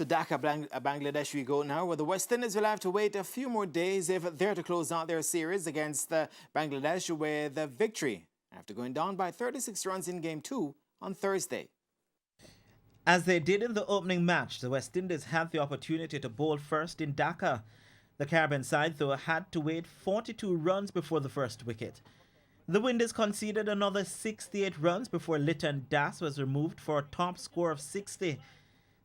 To Dhaka, Bangladesh we go now, where the West Indies will have to wait a few more days if they're to close out their series against Bangladesh with a victory after going down by 36 runs in Game 2 on Thursday. As they did in the opening match, the West Indies had the opportunity to bowl first in Dhaka. The Caribbean side, though, had to wait 42 runs before the first wicket. The Windies conceded another 68 runs before Liton Das was removed for a top score of 60.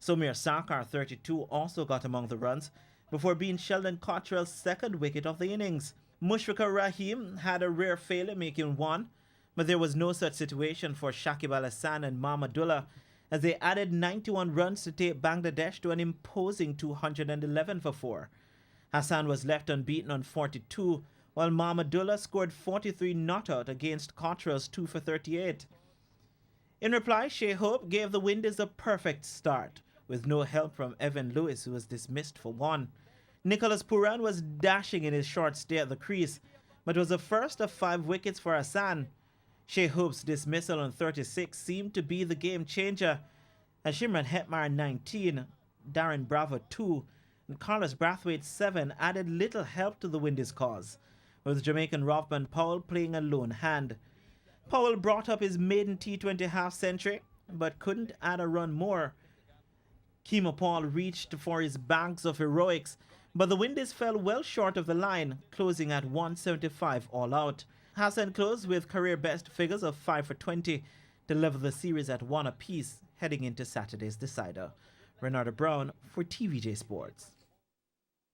Somir Sarkar, 32, also got among the runs before being Sheldon Cottrell's second wicket of the innings. Mushfiqur Rahim had a rare failure, making one, but there was no such situation for Shakib Al Hasan and Mahmudullah as they added 91 runs to take Bangladesh to an imposing 211 for 4. Hassan was left unbeaten on 42, while Mahmudullah scored 43 not out against Cottrell's 2 for 38. In reply, Shai Hope gave the Windies a perfect start, with no help from Evan Lewis, who was dismissed for 1. Nicholas Pooran was dashing in his short stay at the crease, but was the first of 5 wickets for Hassan. Shai Hope's dismissal on 36 seemed to be the game changer, as Shimran Hetmar 19, Darren Bravo 2, and Carlos Brathwaite 7 added little help to the Windies' cause, with Jamaican Rovman Powell playing a lone hand. Powell brought up his maiden T20 half-century, but couldn't add a run more. Kemo Paul reached for his bags of heroics, but the Windies fell well short of the line, closing at 175 all out. Hassan closed with career best figures of 5 for 20 to level the series at 1 apiece heading into Saturday's decider. Renata Brown for TVJ Sports.